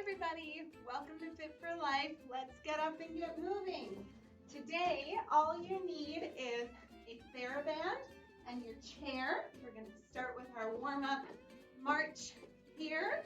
everybody, welcome to Fit for Life. Let's get up and get moving. Today, all you need is a TheraBand and your chair. We're going to start with our warm-up march here.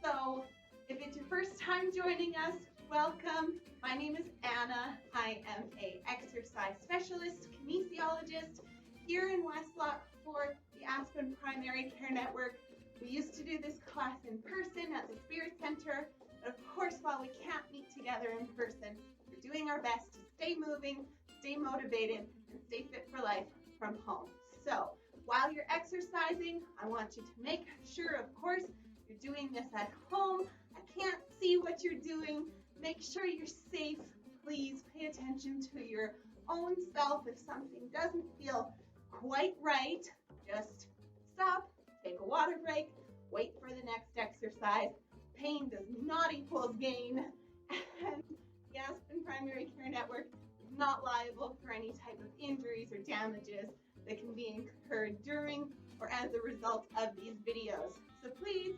So if it's your first time joining us, welcome. My name is Anna. I am an exercise specialist, kinesiologist here in Westlock for the Aspen Primary Care Network. We used to do this class in person at the Spirit Center, but of course, while we can't meet together in person, we're doing our best to stay moving, stay motivated, and stay fit for life from home. So while you're exercising, I want you to make sure, of course, you're doing this at home. I can't see what you're doing. Make sure you're safe. Please pay attention to your own self. If something doesn't feel quite right, just stop. Take a water break, wait for the next exercise. Pain does not equal gain, and the Aspen Primary Care Network is not liable for any type of injuries or damages that can be incurred during or as a result of these videos. So please,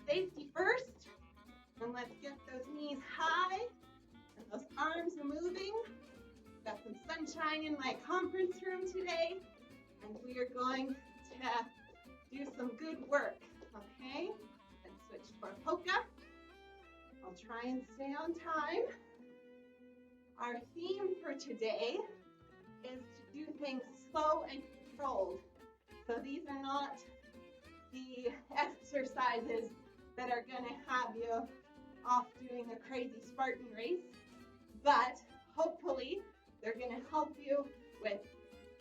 safety first, and let's get those knees high and those arms are moving. Got some sunshine in my conference room today, and we are going to do some good work, okay? Let's switch to our polka. I'll try and stay on time. Our theme for today is to do things slow and controlled. So these are not the exercises that are gonna have you off doing a crazy Spartan race, but hopefully they're gonna help you with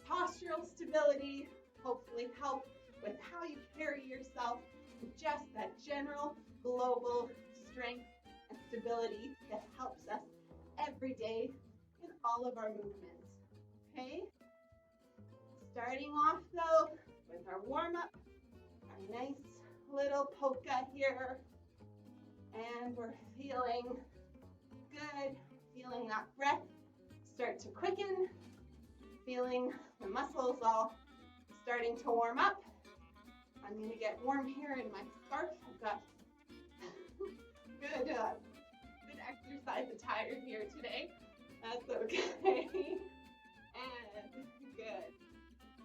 postural stability, hopefully help with how you carry yourself, and just that general global strength and stability that helps us every day in all of our movements, okay? Starting off though with our warm-up, our nice little polka here, and we're feeling good, feeling that breath start to quicken, feeling the muscles all starting to warm up. I'm going to get warm here in my scarf. I've got good exercise attire here today. That's okay. And good.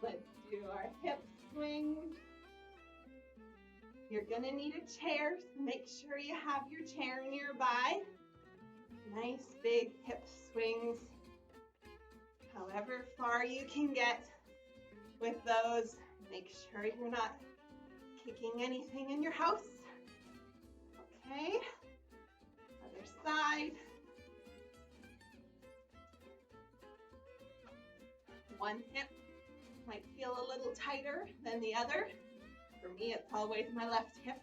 Let's do our hip swings. You're going to need a chair, so make sure you have your chair nearby. Nice big hip swings. However far you can get with those. Make sure you're not kicking anything in your house. Okay, other side. One hip might feel a little tighter than the other. For me, it's always my left hip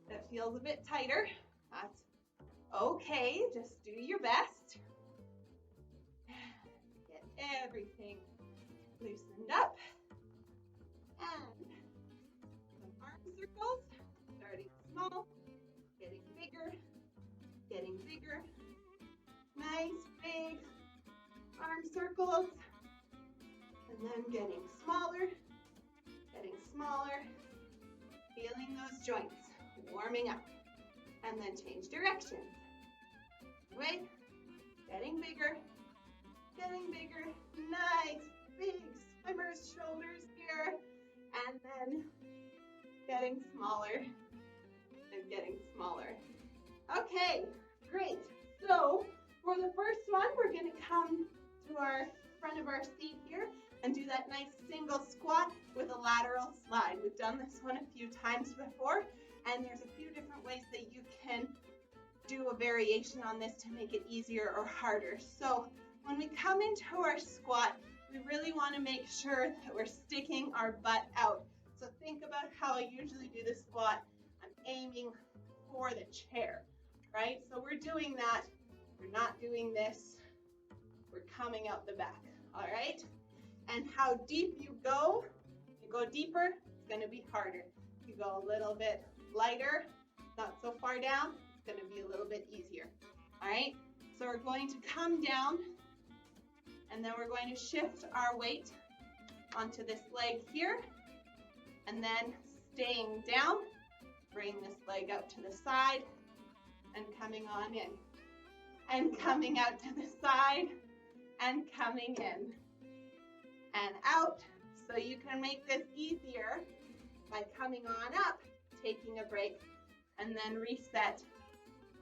that feels a bit tighter. That's okay, just do your best. Get everything loosened up. And some arm circles, starting small, getting bigger, getting bigger. Nice big arm circles. And then getting smaller, feeling those joints, warming up. And then change directions. Wait, getting bigger, nice big swimmer's shoulders here. And then getting smaller and getting smaller. Okay, great. So for the first one, we're going to come to our front of our seat here and do that nice single squat with a lateral slide. We've done this one a few times before, and there's a few different ways that you can do a variation on this to make it easier or harder. So when we come into our squat, we really want to make sure that we're sticking our butt out. So think about how I usually do the squat. I'm aiming for the chair, right? So we're doing that. We're not doing this. We're coming out the back, all right? And how deep you go deeper, it's going to be harder. If you go a little bit lighter, not so far down, it's going to be a little bit easier, all right? So we're going to come down, and then we're going to shift our weight onto this leg here, and then staying down, bring this leg out to the side, and coming on in. And coming out to the side and coming in and out. So you can make this easier by coming on up, taking a break, and then reset.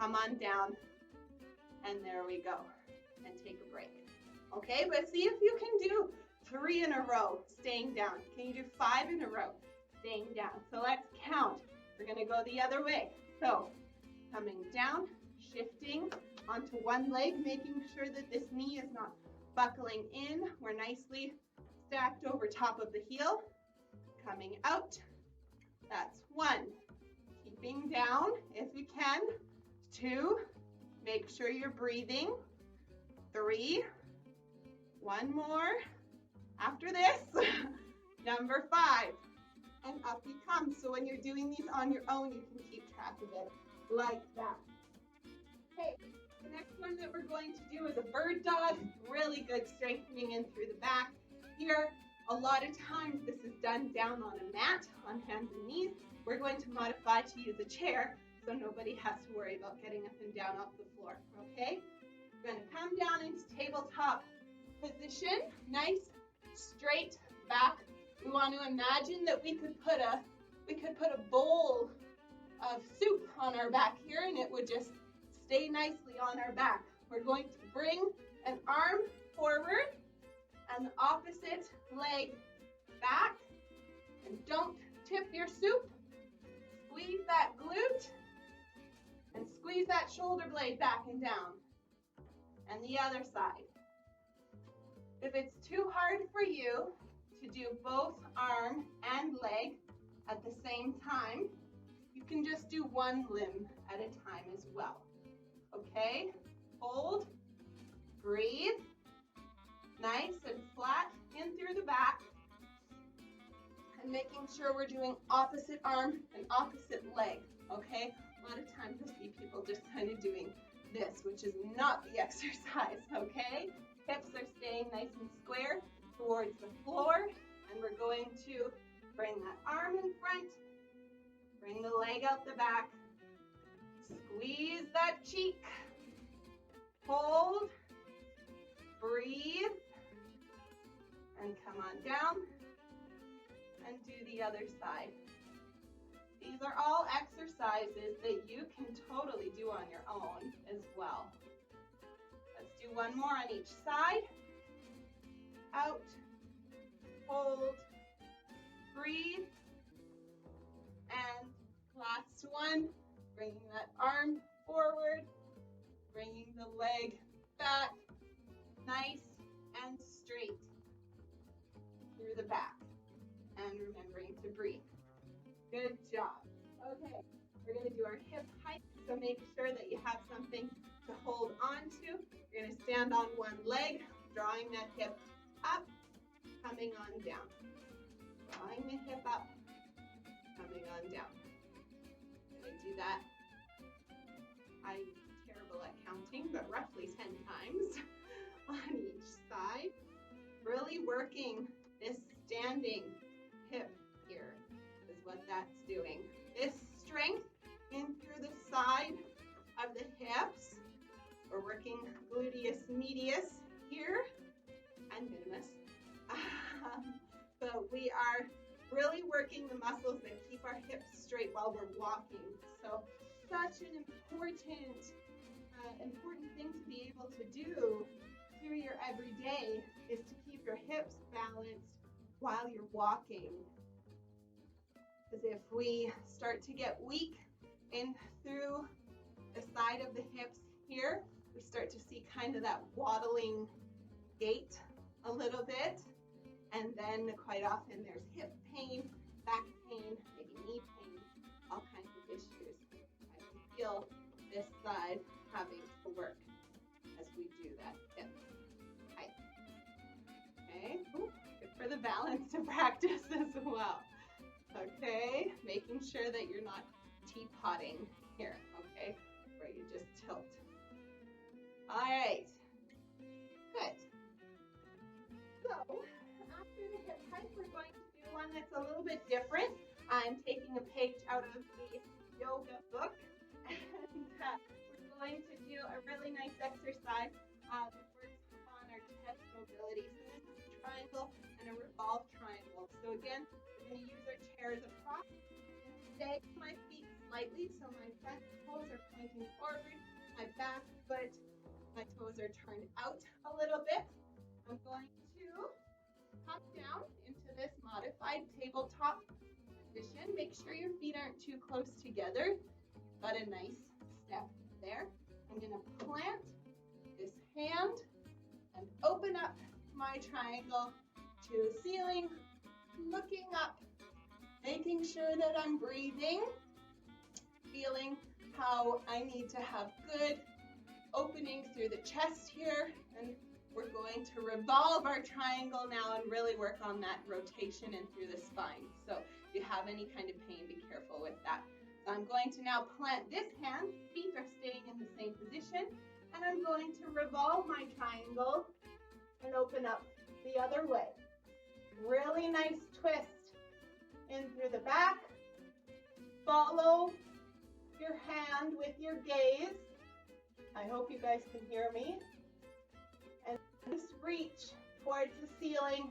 Come on down, and there we go. And take a break. Okay, but see if you can do 3 in a row, staying down. Can you do 5 in a row, staying down? So let's count. We're gonna go the other way. So coming down, shifting onto one leg, making sure that this knee is not buckling in. We're nicely stacked over top of the heel. Coming out, that's 1. Keeping down if you can. 2, make sure you're breathing. 3, 1 more after this. Number 5, and up you come. So when you're doing these on your own, you can keep track of it like that. Okay, the next one that we're going to do is a bird dog. Really good strengthening in through the back. Here, a lot of times this is done down on a mat, on hands and knees. We're going to modify to use a chair so nobody has to worry about getting up and down off the floor, okay? We're gonna come down into tabletop position, nice straight back. We want to imagine that we could put a bowl of soup on our back here, and it would just stay nicely on our back. We're going to bring an arm forward and the opposite leg back, and don't tip your soup. Squeeze that glute and squeeze that shoulder blade back and down. And the other side. If it's too hard for you to do both arm and leg at the same time, you can just do one limb at a time as well. Okay? Hold, breathe, nice and flat in through the back, and making sure we're doing opposite arm and opposite leg, okay? A lot of times I see people just kind of doing this, which is not the exercise, okay? Hips are staying nice and square towards the floor, and we're going to bring that arm in front, bring the leg out the back, squeeze that cheek, hold, breathe, and come on down, and do the other side. These are all exercises that you can totally do on your own as well. Let's do one more on each side. Out, hold, breathe, and last one, bringing that arm forward, bringing the leg back, nice and straight through the back, and remembering to breathe. Good job. Okay, we're going to do our hip hike, so make sure that you have something to hold on to. You're going to stand on one leg, drawing that hip up, coming on down. Drawing the hip up, coming on down. Going to do that. I'm terrible at counting, but roughly 10 times on each side. Really working this standing hip here is what that's doing. This strength in through the side of the hips. We're working gluteus medius here and minimus. So we are really working the muscles that keep our hips straight while we're walking. So such an important thing to be able to do through your everyday is to keep your hips balanced while you're walking. Because if we start to get weak in through the side of the hips here, we start to see kind of that waddling gait a little bit. And then quite often there's hip pain, back pain, maybe knee pain, all kinds of issues. I can feel this side having to work as we do that hip hike. Okay, ooh, good for the balance to practice as well. Okay, making sure that you're not teapotting here, okay, where you just tilt. All right, good. So, after the hip hike, we're going to do one that's a little bit different. I'm taking a page out of the yoga book and nice exercise that works on our chest mobility. So this is a triangle and a revolved triangle. So again, we're going to use our chair as a prop. Stagger my feet slightly so my front toes are pointing forward, my back foot, my toes are turned out a little bit. I'm going to come down into this modified tabletop position. Make sure your feet aren't too close together. Got a nice step there. I'm going to plant this hand and open up my triangle to the ceiling, looking up, making sure that I'm breathing, feeling how I need to have good opening through the chest here. And we're going to revolve our triangle now and really work on that rotation and through the spine. So if you have any kind of pain, be careful with that. So I'm going to now plant this hand. Feet are staying in the same position. And I'm going to revolve my triangle and open up the other way. Really nice twist in through the back. Follow your hand with your gaze. I hope you guys can hear me. And just reach towards the ceiling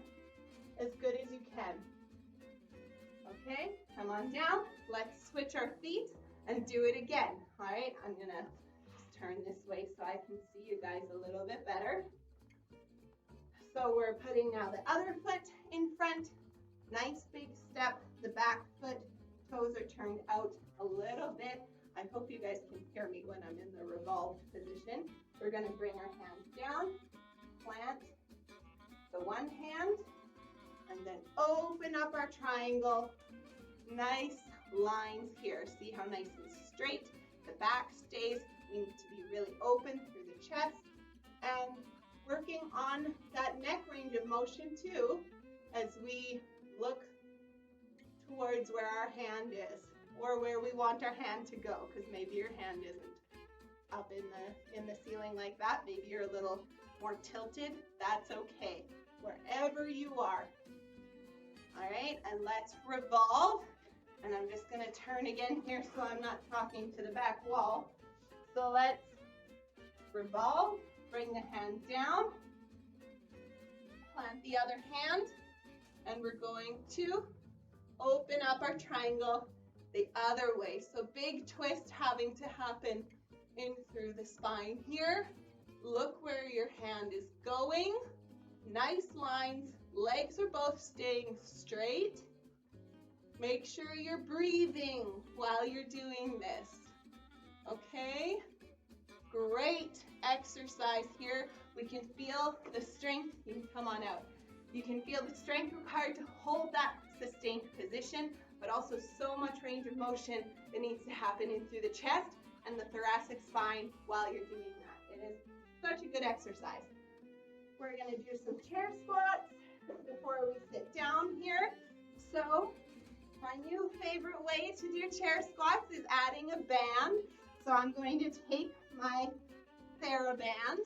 as good as you can. Okay, come on down. Let's switch our feet and do it again. All right, I'm gonna just turn this way so I can see you guys a little bit better. So we're putting now the other foot in front. Nice big step. The back foot, toes are turned out a little bit. I hope you guys can hear me when I'm in the revolved position. We're gonna bring our hands down, plant the one hand, and then open up our triangle. Nice lines here. See how nice and straight the back stays. We need to be really open through the chest and working on that neck range of motion too as we look towards where our hand is or where we want our hand to go, because maybe your hand isn't up in the ceiling like that. Maybe you're a little more tilted. That's okay. Wherever you are. All right, and let's revolve. And I'm just going to turn again here so I'm not talking to the back wall. So let's revolve, bring the hand down, plant the other hand, and we're going to open up our triangle the other way. So big twist having to happen in through the spine here. Look where your hand is going. Nice lines. Legs are both staying straight. Make sure you're breathing while you're doing this. Okay? Great exercise here. We can feel the strength. You can come on out. You can feel the strength required to hold that sustained position, but also so much range of motion that needs to happen in through the chest and the thoracic spine while you're doing that. It is such a good exercise. We're going to do some chair squats before we sit down here. So my new favorite way to do chair squats is adding a band. So I'm going to take my TheraBand,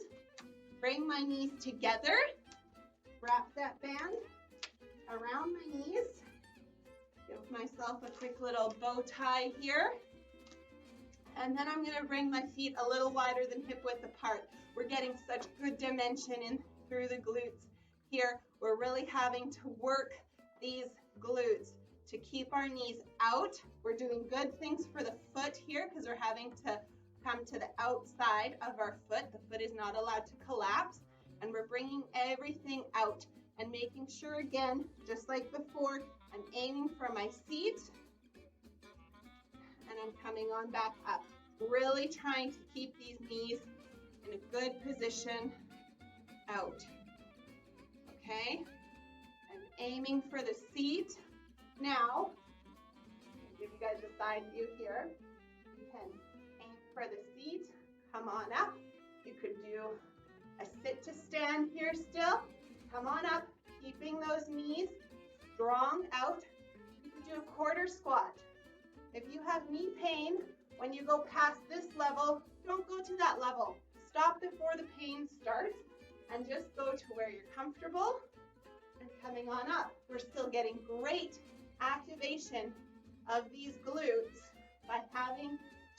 bring my knees together, wrap that band around my knees, give myself a quick little bow tie here, and then I'm going to bring my feet a little wider than hip width apart. We're getting such good dimension in through the glutes here. We're really having to work these glutes to keep our knees out. We're doing good things for the foot here because we're having to come to the outside of our foot. The foot is not allowed to collapse, and we're bringing everything out and making sure, again, just like before, I'm aiming for my seat and I'm coming on back up. Really trying to keep these knees in a good position out. Okay? I'm aiming for the seat. Now, I'll give you guys a side view here. You can aim for the seat, come on up. You could do a sit to stand here still. Come on up, keeping those knees strong out. You can do a quarter squat. If you have knee pain, when you go past this level, don't go to that level. Stop before the pain starts and just go to where you're comfortable and coming on up. We're still getting great activation of these glutes by having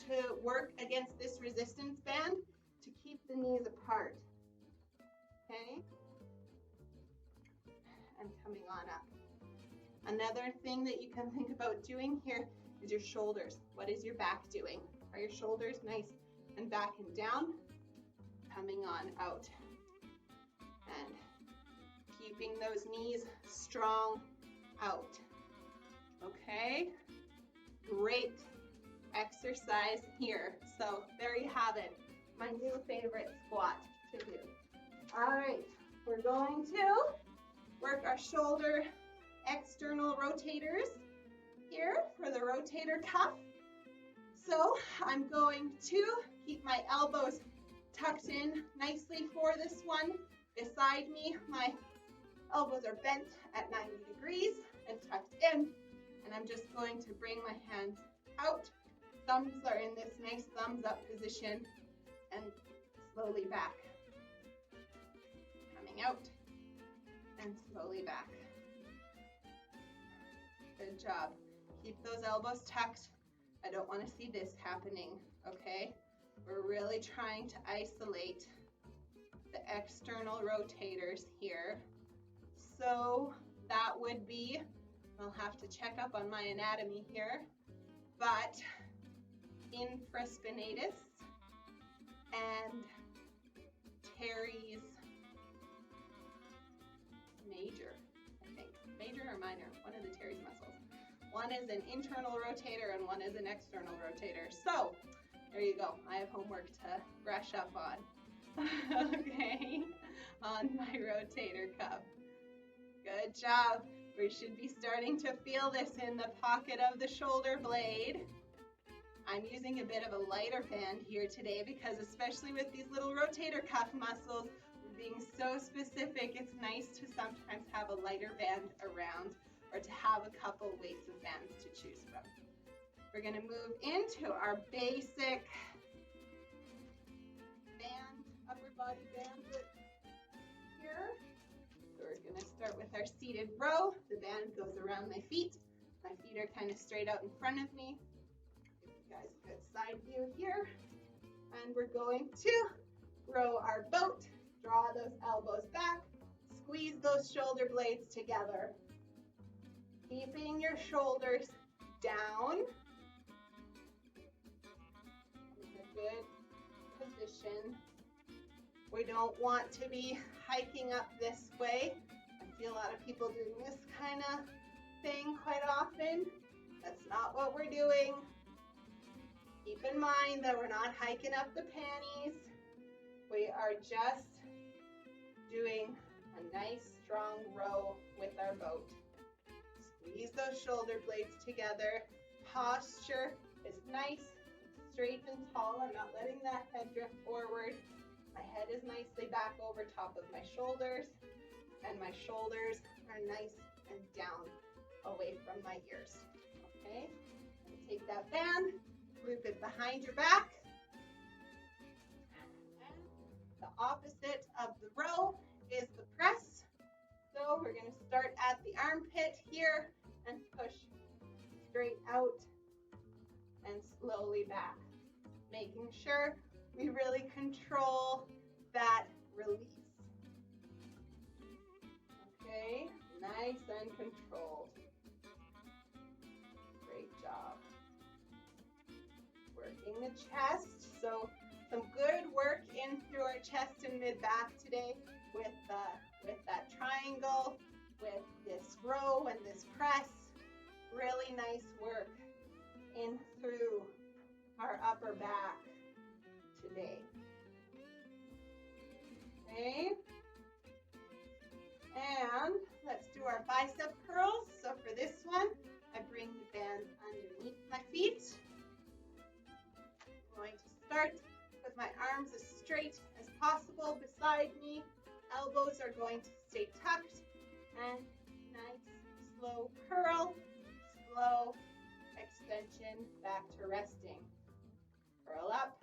to work against this resistance band to keep keep the knees apart. Okay? And coming on up. Another thing that you can think about doing here is your shoulders. What is your back doing? Are your shoulders nice and back and down? Coming on out. And keeping those knees strong out. Okay? Great exercise here. So there you have it. My new favorite squat to do. All right, we're going to work our shoulder external rotators here for the rotator cuff. So I'm going to keep my elbows tucked in nicely for this one. Beside me, my elbows are bent at 90 degrees and tucked in. And I'm just going to bring my hands out. Thumbs are in this nice thumbs up position and slowly back. Coming out and slowly back. Good job. Keep those elbows tucked. I don't want to see this happening, okay? We're really trying to isolate the external rotators here. So that would be, I'll have to check up on my anatomy here, but infraspinatus and teres major, I think. Major or minor? One of the teres muscles. One is an internal rotator and one is an external rotator. So there you go. I have homework to brush up on. Okay, on my rotator cuff. Good job. We should be starting to feel this in the pocket of the shoulder blade. I'm using a bit of a lighter band here today because especially with these little rotator cuff muscles, we're being so specific, it's nice to sometimes have a lighter band around or to have a couple weights of bands to choose from. We're going to move into our basic band, upper body band here. So we're going to start with our seated row. The band goes around my feet. My feet are kind of straight out in front of me. Give you guys a good side view here. And we're going to row our boat. Draw those elbows back. Squeeze those shoulder blades together. Keeping your shoulders down. In a good position. We don't want to be hiking up this way. I see a lot of people doing this kind of thing quite often. That's not what we're doing. Keep in mind that we're not hiking up the panties. We are just doing a nice strong row with our boat. Squeeze those shoulder blades together. Posture is nice, straight and tall. I'm not letting that head drift forward. My head is nicely back over top of my shoulders, and my shoulders are nice and down away from my ears. Okay? Take that band, loop it behind your back. And the opposite of the row is the press. So we're going to start at the armpit here and push straight out and slowly back, making sure we really control that release. Okay, nice and controlled. Great job. Working the chest. So some good work in through our chest and mid-back today with that triangle, with this row and this press. Really nice work in through our upper back today. Okay. And let's do our bicep curls. So for this one, I bring the band underneath my feet. I'm going to start with my arms as straight as possible beside me. Elbows are going to stay tucked. And nice, slow curl, slow extension back to resting. Curl up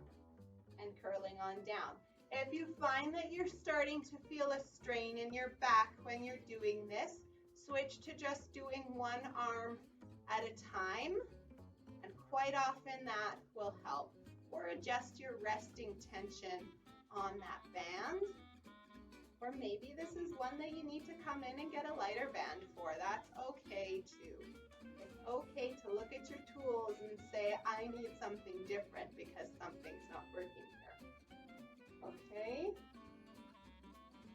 and curling on down. If you find that you're starting to feel a strain in your back when you're doing this, switch to just doing one arm at a time, and quite often that will help. Or adjust your resting tension on that band. Or maybe this is one that you need to come in and get a lighter band for. That's okay too. It's okay to look at your tools and say, I need something different because something's not working here. Okay?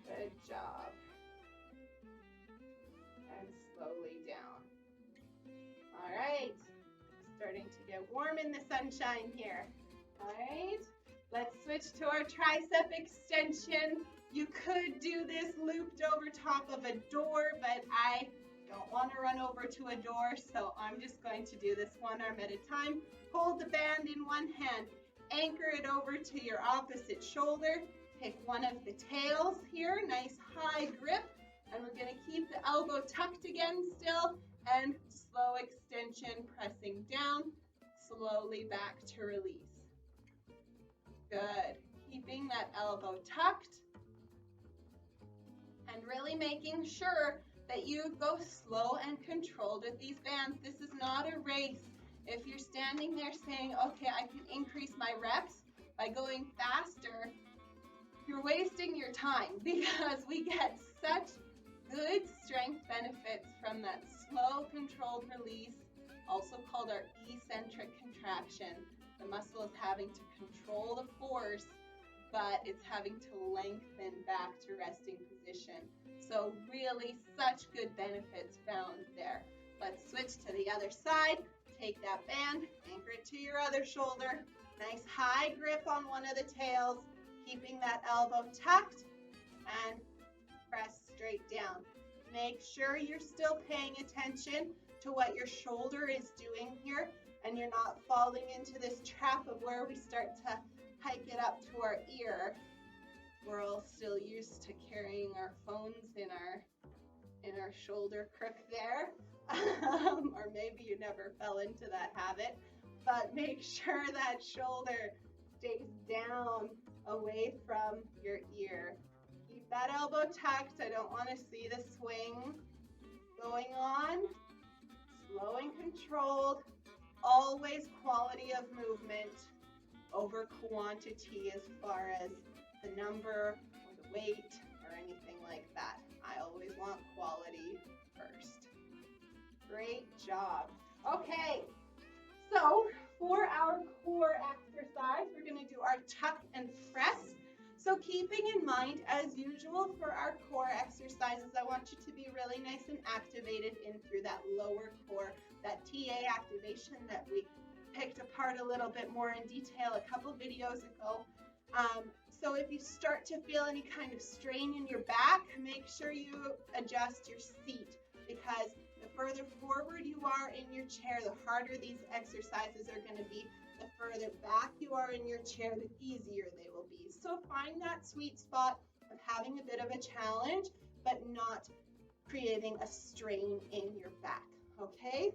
Good job. And slowly down. All right. Starting to get warm in the sunshine here. All right. Let's switch to our tricep extension. You could do this looped over top of a door, but I don't want to run over to a door, so I'm just going to do this one arm at a time. Hold the band in one hand. Anchor it over to your opposite shoulder. Take one of the tails here, nice high grip, and we're going to keep the elbow tucked again still, and slow extension, pressing down, slowly back to release. Good. Keeping that elbow tucked and really making sure that you go slow and controlled with these bands. This is not a race. If you're standing there saying, okay, I can increase my reps by going faster, you're wasting your time because we get such good strength benefits from that slow, controlled release, also called our eccentric contraction. The muscle is having to control the force, but it's having to lengthen back to resting position. So really such good benefits found there. Let's switch to the other side. Take that band, anchor it to your other shoulder. Nice high grip on one of the tails, keeping that elbow tucked, and press straight down. Make sure you're still paying attention to what your shoulder is doing here, and you're not falling into this trap of where we start to hike it up to our ear. We're all still used to carrying our phones in our shoulder crook there. Or maybe you never fell into that habit, but make sure that shoulder stays down away from your ear. Keep that elbow tucked. I don't want to see the swing going on. Slow and controlled. Always quality of movement over quantity as far as the number or the weight or anything like that. I always want quality first. Great job. Okay, so for our core exercise, we're going to do our tuck and press. So keeping in mind, as usual for our core exercises, I want you to be really nice and activated in through that lower core, that TA activation that we picked apart a little bit more in detail a couple videos ago. So if you start to feel any kind of strain in your back, make sure you adjust your seat, because the further forward you are in your chair, the harder these exercises are going to be. The further back you are in your chair, the easier they will be. So find that sweet spot of having a bit of a challenge, but not creating a strain in your back, okay?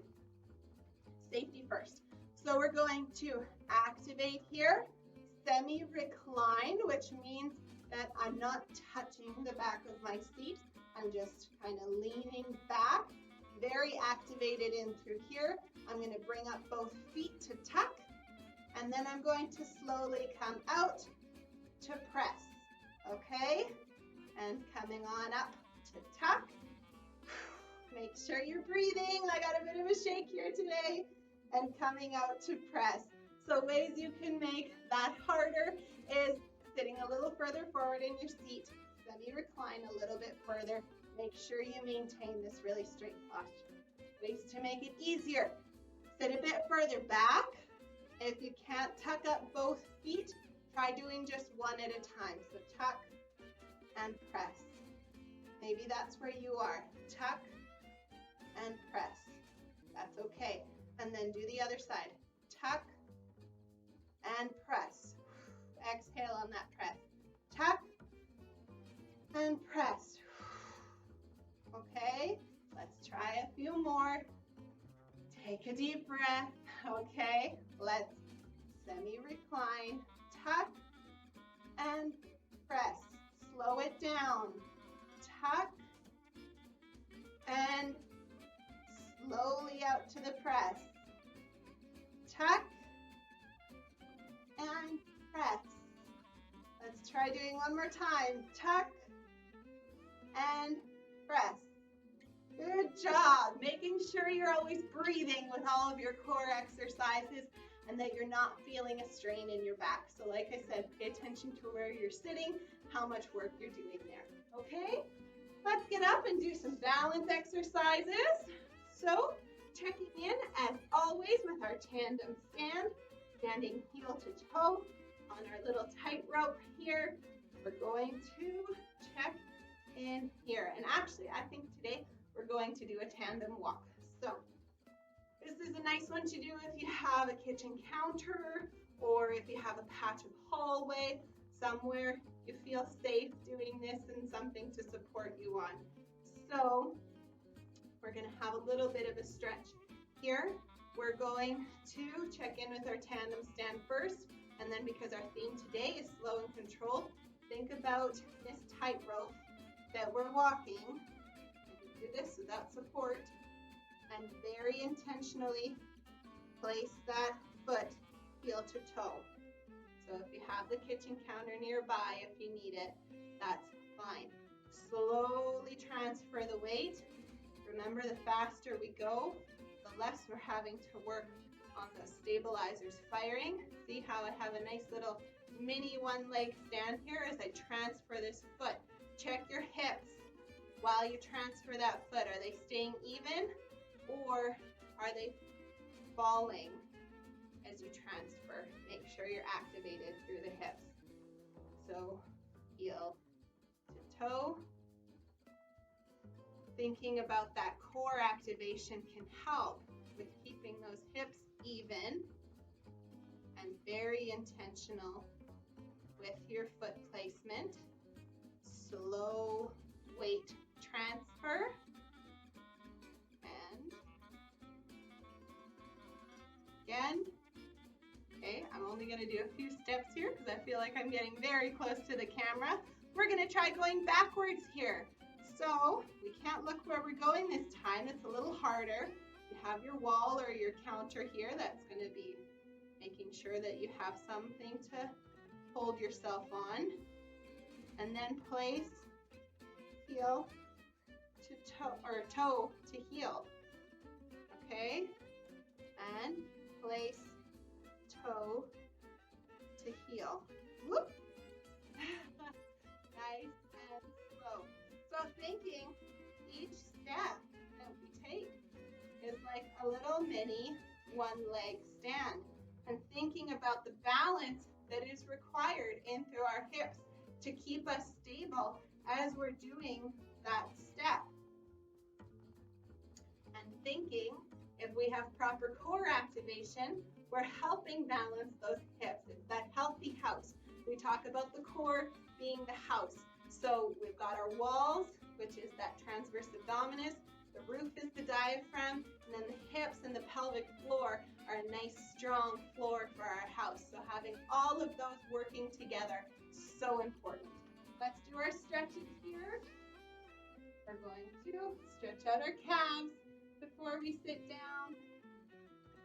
Safety first. So we're going to activate here, semi-recline, which means that I'm not touching the back of my seat. I'm just kind of leaning back, very activated in through here. I'm going to bring up both feet to tuck, and then I'm going to slowly come out to press, okay? And coming on up to tuck. Make sure you're breathing. I got a bit of a shake here today. And coming out to press. So ways you can make that harder is sitting a little further forward in your seat, semi-recline a little bit further. Make sure you maintain this really straight posture. Ways to make it easier. Sit a bit further back. If you can't tuck up both feet, try doing just one at a time. So tuck and press. Maybe that's where you are. Tuck and press. That's okay. And then do the other side. Tuck and press. Exhale on that press. Tuck and press. Okay, let's try a few more. Take a deep breath. Okay, let's semi-recline. Tuck and press. Slow it down. Tuck and slowly out to the press. Tuck and press. Let's try doing one more time. Tuck and press. Good job. Making sure you're always breathing with all of your core exercises and that you're not feeling a strain in your back. So like I said, pay attention to where you're sitting, how much work you're doing there. Okay? Let's get up and do some balance exercises. So checking in as always with our tandem stand, standing heel to toe on our little tightrope here. We're going to check in here. And actually, I think today we're going to do a tandem walk. So this is a nice one to do if you have a kitchen counter or if you have a patch of hallway, somewhere you feel safe doing this and something to support you on. So we're going to have a little bit of a stretch here. We're going to check in with our tandem stand first, and then because our theme today is slow and controlled, think about this tightrope that we're walking. Do this without support and very intentionally place that foot heel to toe. So if you have the kitchen counter nearby, if you need it, that's fine. Slowly transfer the weight. Remember, the faster we go, the less we're having to work on the stabilizers firing. See how I have a nice little mini one leg stand here as I transfer this foot. Check your hips while you transfer that foot. Are they staying even or are they falling as you transfer? Make sure you're activated through the hips. So heel to toe. Thinking about that core activation can help with keeping those hips even and very intentional with your foot placement. Slow weight transfer and again. Okay, I'm only going to do a few steps here because I feel like I'm getting very close to the camera. We're going to try going backwards here. So we can't look where we're going this time. It's a little harder. You have your wall or your counter here. That's going to be making sure that you have something to hold yourself on. And then place heel to toe, or toe to heel. Okay? And place toe to heel. Whoop. Nice and slow. So thinking each step that we take is like a little mini one leg stand, and thinking about the balance that is required in through our hips to keep us stable as we're doing that step. And thinking if we have proper core activation, we're helping balance those hips. It's that healthy house. We talk about the core being the house. So we've got our walls, which is that transverse abdominis. The roof is the diaphragm, and then the hips and the pelvic floor are a nice strong floor for our house. So having all of those working together, so important. Let's do our stretches here. We're going to stretch out our calves before we sit down.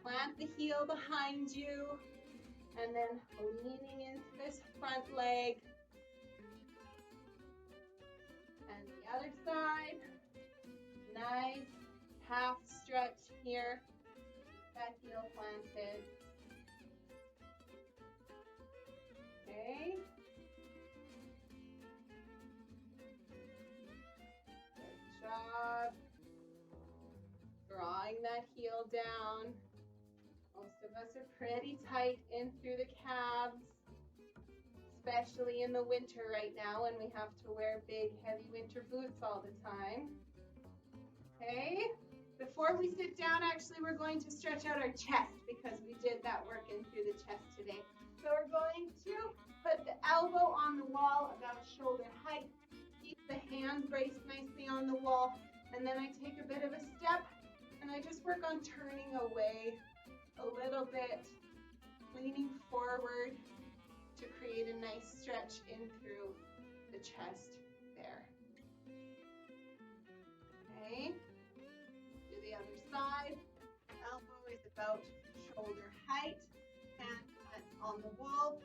Plant the heel behind you, and then leaning into this front leg. And the other side. Nice half stretch here. Keep that heel planted. Okay. Good job. Drawing that heel down. Most of us are pretty tight in through the calves, especially in the winter right now when we have to wear big, heavy winter boots all the time. Okay, before we sit down, actually, we're going to stretch out our chest because we did that work in through the chest today. So we're going to put the elbow on the wall about shoulder height, keep the hand braced nicely on the wall, and then I take a bit of a step and I just work on turning away a little bit, leaning forward to create a nice stretch in through the chest there. Okay, do the other side. Elbow is about shoulder height, hand on the wall.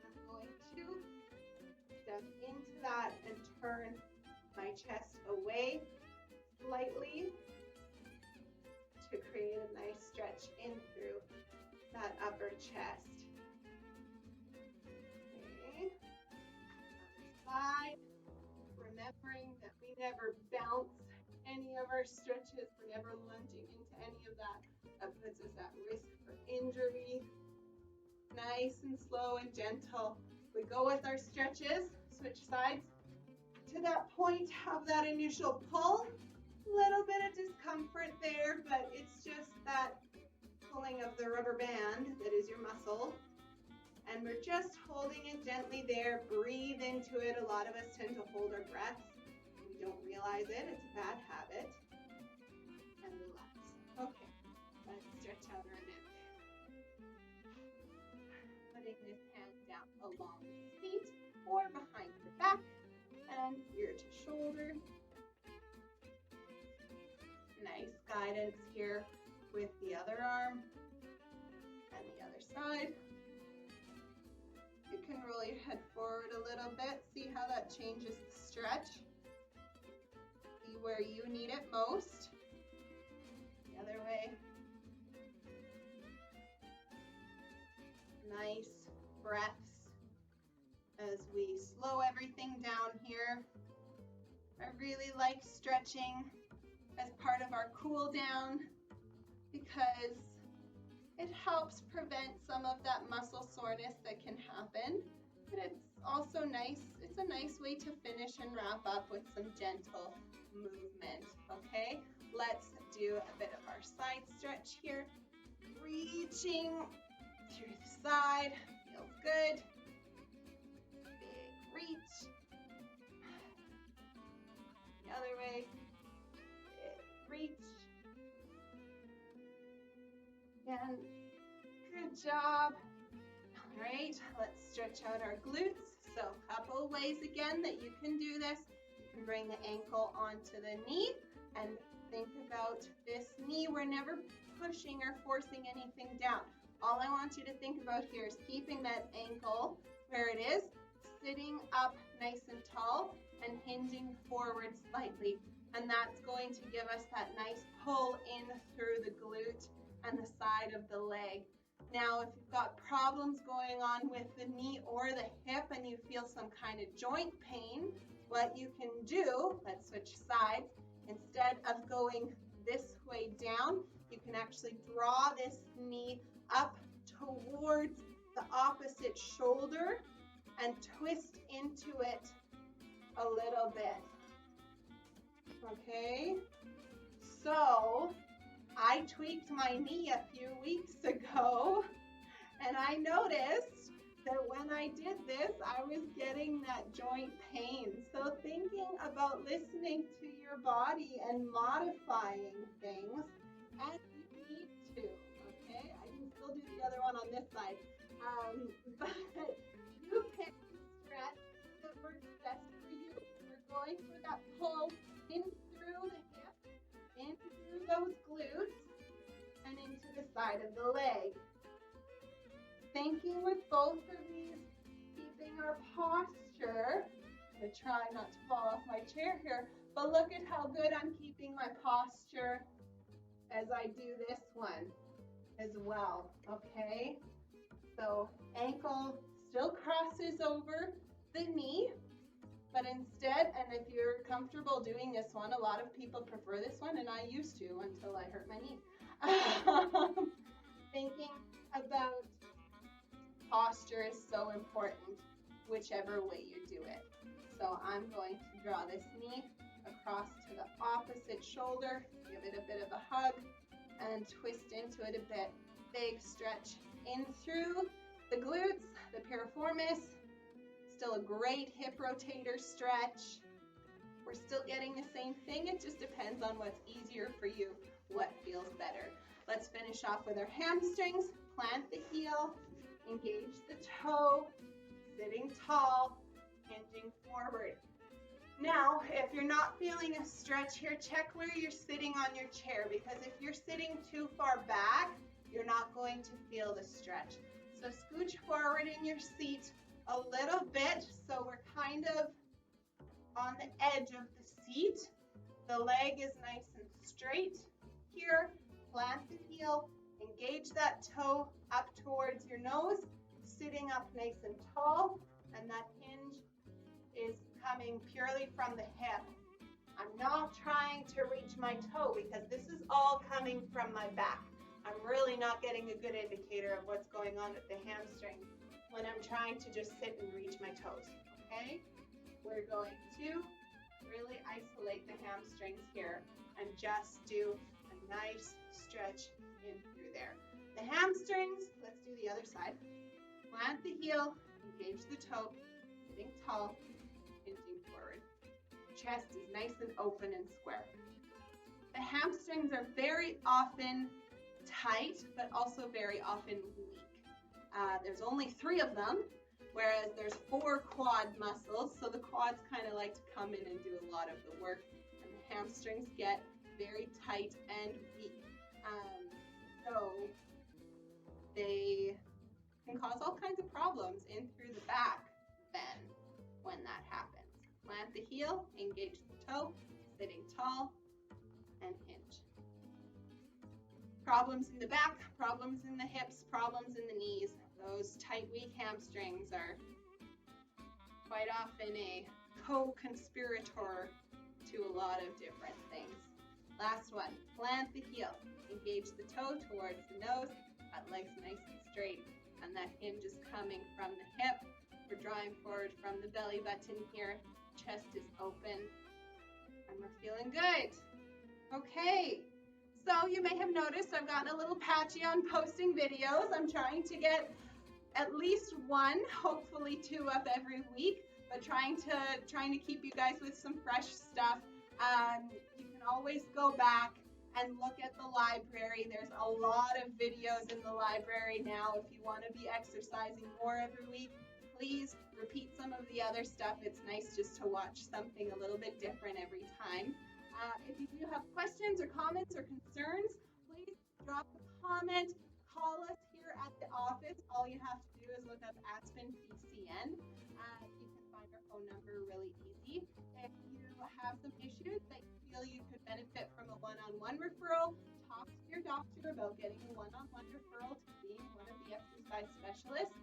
I'm going to step into that and turn my chest away slightly to create a nice stretch in through that upper chest. Okay. Side. Remembering that we never bounce any of our stretches. We're never lunging into any of that. That puts us at risk for injury. Nice and slow and gentle. We go with our stretches. Switch sides to that point of that initial pull. Little bit of discomfort there, but it's just that pulling of the rubber band that is your muscle. And we're just holding it gently there. Breathe into it. A lot of us tend to hold our breath. We don't realize it. It's a bad habit. And relax. Okay, let's stretch out our neck. Putting this hand down along the feet or behind the back and ear to shoulder. Nice guidance here with the other arm and the other side. You can roll your head forward a little bit. See how that changes the stretch. See where you need it most. The other way. Nice breaths as we slow everything down here. I really like stretching as part of our cool down because it helps prevent some of that muscle soreness that can happen. But it's also nice, it's a nice way to finish and wrap up with some gentle movement, okay? Let's do a bit of our side stretch here. Reaching through the side, feels good. Big reach. The other way, big reach. And good job. All right, let's stretch out our glutes. So a couple of ways again that you can do this. You can bring the ankle onto the knee and think about this knee. We're never pushing or forcing anything down. All I want you to think about here is keeping that ankle where it is, sitting up nice and tall and hinging forward slightly. And that's going to give us that nice pull in through the glute and the side of the leg. Now, if you've got problems going on with the knee or the hip and you feel some kind of joint pain, what you can do, let's switch sides, instead of going this way down, you can actually draw this knee up towards the opposite shoulder and twist into it a little bit. Okay, so I tweaked my knee a few weeks ago and I noticed that when I did this, I was getting that joint pain. So thinking about listening to your body and modifying things as you need to, okay? I can still do the other one on this side. But you pick the stretch that works best for you. We're going for that pull in through the hip, in through those glutes, and into the side of the leg. Thinking with both of these, keeping our posture. I'm going to try not to fall off my chair here, but look at how good I'm keeping my posture as I do this one as well, okay? So ankle still crosses over the knee, but instead, and if you're comfortable doing this one, a lot of people prefer this one, and I used to until I hurt my knee. Thinking about posture is so important, whichever way you do it. So I'm going to draw this knee across to the opposite shoulder, give it a bit of a hug, and twist into it a bit. Big stretch in through the glutes, the piriformis. Still a great hip rotator stretch. We're still getting the same thing. It just depends on what's easier for you, what feels better. Let's finish off with our hamstrings. Plant the heel, engage the toe, sitting tall, hinging forward. Now, if you're not feeling a stretch here, check where you're sitting on your chair, because if you're sitting too far back, you're not going to feel the stretch. So scooch forward in your seat, a little bit, so we're kind of on the edge of the seat. The leg is nice and straight here. Plant the heel, engage that toe up towards your nose, sitting up nice and tall, and that hinge is coming purely from the hip. I'm not trying to reach my toe because this is all coming from my back. I'm really not getting a good indicator of what's going on with the hamstring when I'm trying to just sit and reach my toes, okay? We're going to really isolate the hamstrings here and just do a nice stretch in through there. The hamstrings, let's do the other side. Plant the heel, engage the toe, sitting tall, hinging forward. Chest is nice and open and square. The hamstrings are very often tight, but also very often weak. There's only 3 of them, whereas there's 4 quad muscles, so the quads kind of like to come in and do a lot of the work, and the hamstrings get very tight and weak. So they can cause all kinds of problems in through the back then when that happens. Plant the heel, engage the toe, sitting tall, and hinge. Problems in the back, problems in the hips, problems in the knees. Those tight, weak hamstrings are quite often a co-conspirator to a lot of different things. Last one, plant the heel, engage the toe towards the nose, that leg's nice and straight, and that hinge is coming from the hip. We're drawing forward from the belly button here, chest is open, and we're feeling good. Okay, so you may have noticed I've gotten a little patchy on posting videos. I'm trying to get at least 1, hopefully 2 up every week, but trying to keep you guys with some fresh stuff. You can always go back and look at the library. There's a lot of videos in the library now. If you want to be exercising more every week, please repeat some of the other stuff. It's nice just to watch something a little bit different every time. If you do have questions or comments or concerns, please drop a comment, call us here at the office. All you have to do is look up Aspen PCN. You can find our phone number really easy. If you have some issues that you feel you could benefit from a one-on-one referral, talk to your doctor about getting a one-on-one referral to seeing one of the exercise specialists.